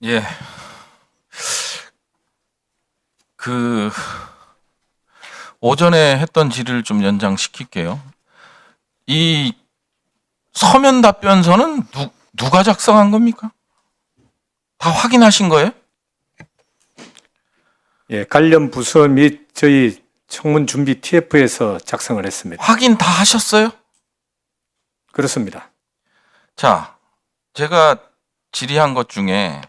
예, 그 오전에 했던 질의를 좀 연장시킬게요. 이 서면 답변서는 누가 작성한 겁니까? 다 확인하신 거예요? 예, 관련 부서 및 저희 청문 준비 TF에서 작성을 했습니다. 확인 다 하셨어요? 그렇습니다. 자, 제가 질의한 것 중에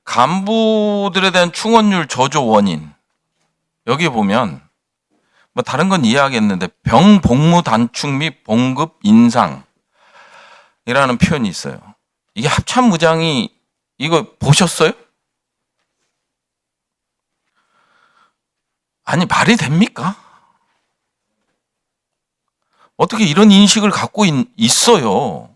간부들에 대한 충원율 저조 원인, 여기 보면 뭐 다른 건 이해하겠는데 병 복무 단축 및 봉급 인상이라는 표현이 있어요. 이게 합참의장이 이거 보셨어요? 아니, 말이 됩니까? 어떻게 이런 인식을 갖고 있어요?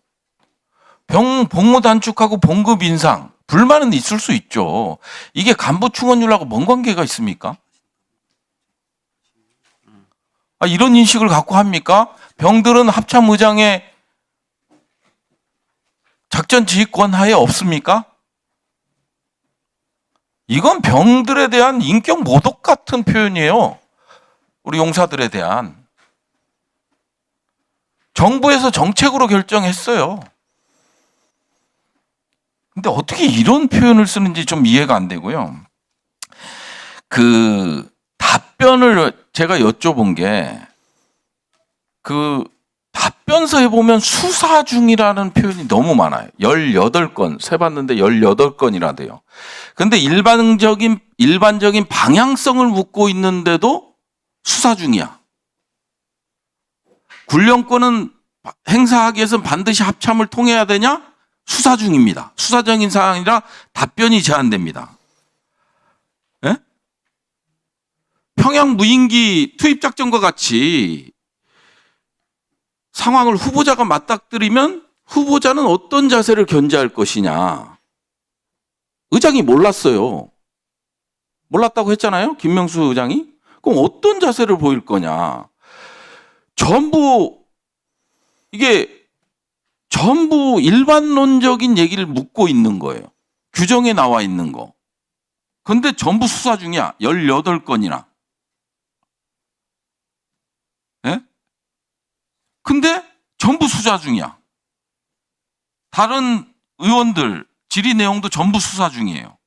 병 복무 단축하고 봉급 인상, 불만은 있을 수 있죠. 이게 간부 충원율하고 뭔 관계가 있습니까? 이런 인식을 갖고 합니까? 병들은 합참의장의 작전 지휘권 하에 없습니까? 이건 병들에 대한 인격 모독 같은 표현이에요. 우리 용사들에 대한. 정부에서 정책으로 결정했어요. 근데 어떻게 이런 표현을 쓰는지 좀 이해가 안 되고요. 그 답변을 제가 여쭤본 게 그 답변서에 보면 수사 중이라는 표현이 너무 많아요. 18건, 세봤는데 18건이나 돼요. 근데 일반적인 방향성을 묻고 있는데도 수사 중이야. 군령권은 행사하기 위해서는 반드시 합참을 통해야 되냐? 수사 중입니다. 수사적인 사항이라 답변이 제한됩니다. 예? 평양 무인기 투입작전과 같이 상황을 후보자가 맞닥뜨리면 후보자는 어떤 자세를 견제할 것이냐. 의장이 몰랐어요. 몰랐다고 했잖아요. 김명수 의장이. 그럼 어떤 자세를 보일 거냐. 이게 전부 일반론적인 얘기를 묻고 있는 거예요. 규정에 나와 있는 거. 근데 전부 수사 중이야. 18건이나. 예? 근데 전부 수사 중이야. 다른 의원들 질의 내용도 전부 수사 중이에요.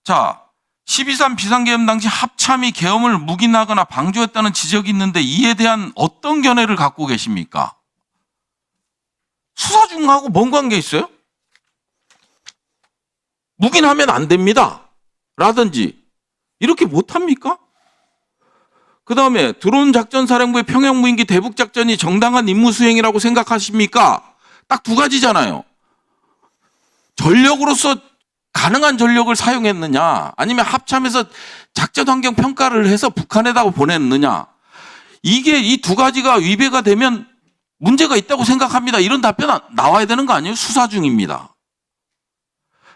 자, 12.3 비상계엄 당시 합참이 계엄을 묵인하거나 방조했다는 지적이 있는데 이에 대한 어떤 견해를 갖고 계십니까? 수사 중하고 뭔 관계 있어요? 묵인하면 안 됩니다. 라든지 이렇게 못합니까? 그 다음에 드론 작전 사령부의 평양 무인기 대북 작전이 정당한 임무 수행이라고 생각하십니까? 딱 두 가지잖아요. 전력으로서 가능한 전력을 사용했느냐, 아니면 합참에서 작전 환경 평가를 해서 북한에다가 보냈느냐. 이게 이 두 가지가 위배가 되면 문제가 있다고 생각합니다. 이런 답변 나와야 되는 거 아니에요? 수사 중입니다.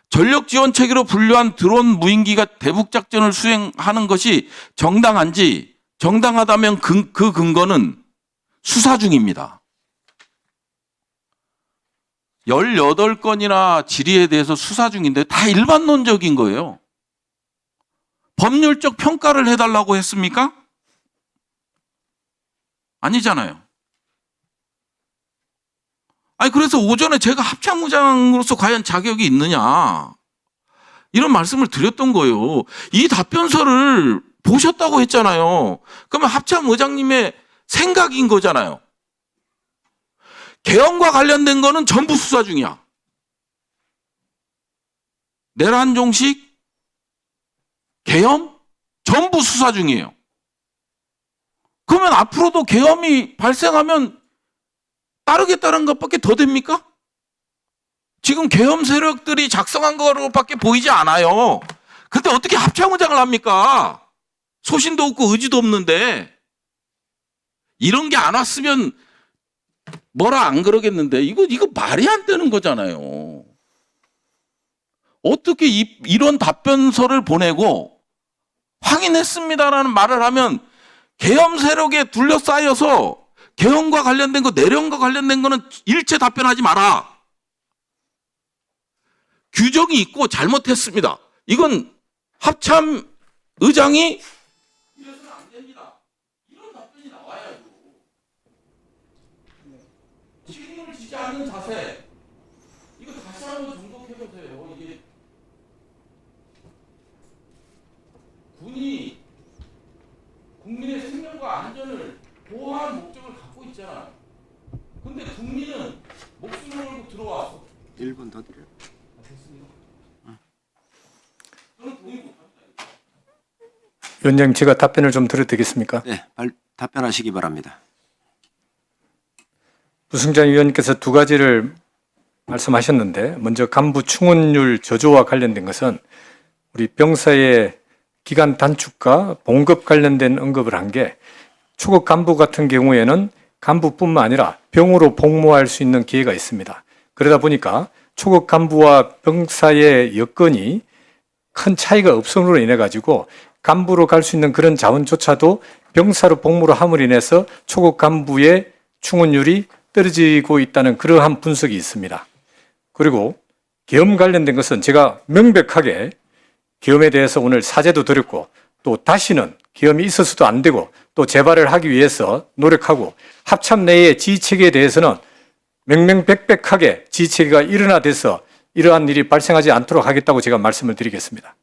전력 지원 체계로 분류한 드론 무인기가 대북 작전을 수행하는 것이 정당한지, 정당하다면 그 근거는 수사 중입니다. 18건이나 질의에 대해서 수사 중인데 다 일반론적인 거예요. 법률적 평가를 해달라고 했습니까? 아니잖아요. 그래서 오전에 제가 합참의장으로서 과연 자격이 있느냐, 이런 말씀을 드렸던 거예요. 이 답변서를 보셨다고 했잖아요. 그러면 합참의장님의 생각인 거잖아요. 계엄과 관련된 거는 전부 수사 중이야. 내란종식, 계엄, 전부 수사 중이에요. 그러면 앞으로도 계엄이 발생하면 따르겠다는 것밖에 더 됩니까? 지금 계엄 세력들이 작성한 거로밖에 보이지 않아요. 근데 어떻게 합참의장을 합니까? 소신도 없고 의지도 없는데. 이런 게 안 왔으면 뭐라 안 그러겠는데 이거 말이 안 되는 거잖아요. 어떻게 이런 답변서를 보내고 확인했습니다라는 말을 하면 계엄 세력에 둘러싸여서 계엄과 관련된 거, 내령과 관련된 거는 일체 답변하지 마라. 규정이 있고 잘못했습니다. 이건 합참 의장이 이래서는 안 됩니다. 이런 답변이 나와야죠. 책임을 지지 않는 자세. 이거 다시 한번 정독해보세요. 이게 군이 국민의 생명과 안전을 보호하는 목적을 갖고 있잖아요. 근데 국민은 목숨을 걸고 들어와서 1분 더 드려요. 저는 동의 못합니다. 위원장님, 제가 답변을 좀 드려도 되겠습니까? 네, 답변하시기 바랍니다. 부승찬 위원님께서 두 가지를 말씀하셨는데, 먼저 간부 충원률 저조와 관련된 것은 우리 병사의 기간 단축과 봉급 관련된 언급을 한 게, 초급 간부 같은 경우에는 간부뿐만 아니라 병으로 복무할 수 있는 기회가 있습니다. 그러다 보니까 초급 간부와 병사의 여건이 큰 차이가 없음으로 인해 가지고 간부로 갈 수 있는 그런 자원조차도 병사로 복무를 함으로 인해서 초급 간부의 충원율이 떨어지고 있다는 그러한 분석이 있습니다. 그리고 계엄 관련된 것은 제가 명백하게 계엄에 대해서 오늘 사죄도 드렸고, 또 다시는 계엄이 있어서도 안 되고 또 재발을 하기 위해서 노력하고, 합참 내의 지휘체계에 대해서는 명명백백하게 지휘체계가 일어나돼서 이러한 일이 발생하지 않도록 하겠다고 제가 말씀을 드리겠습니다.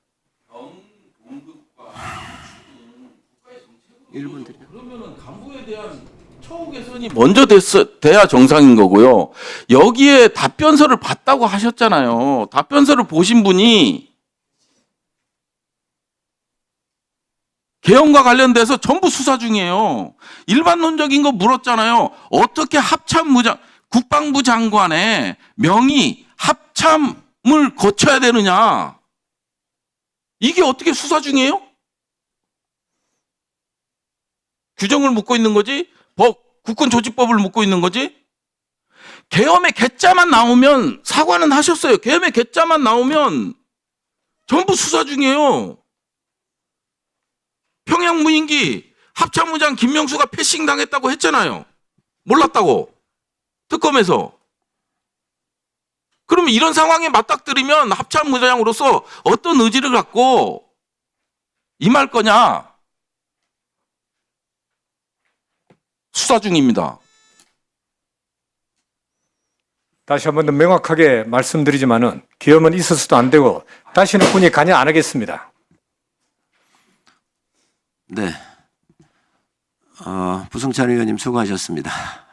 1분 드려요. 그러면은 간부에 대한 처우 개선이 먼저 돼야 정상인 거고요. 여기에 답변서를 봤다고 하셨잖아요. 답변서를 보신 분이 계엄과 관련돼서 전부 수사 중이에요. 일반론적인 거 물었잖아요. 어떻게 합참무장, 국방부 장관의 명의 합참을 거쳐야 되느냐. 이게 어떻게 수사 중이에요? 규정을 묻고 있는 거지? 국군조직법을 묻고 있는 거지? 계엄의 개짜만 나오면 사과는 하셨어요. 계엄의 개짜만 나오면 전부 수사 중이에요. 평양 무인기 합참무장 김명수가 패싱 당했다고 했잖아요. 몰랐다고. 특검에서. 그러면 이런 상황에 맞닥뜨리면 합참무장으로서 어떤 의지를 갖고 임할 거냐? 수사 중입니다. 다시 한 번 더 명확하게 말씀드리지만은 계엄은 있어서도 안 되고 다시는 군이 관여 안 하겠습니다. 네. 부승찬 의원님 수고하셨습니다.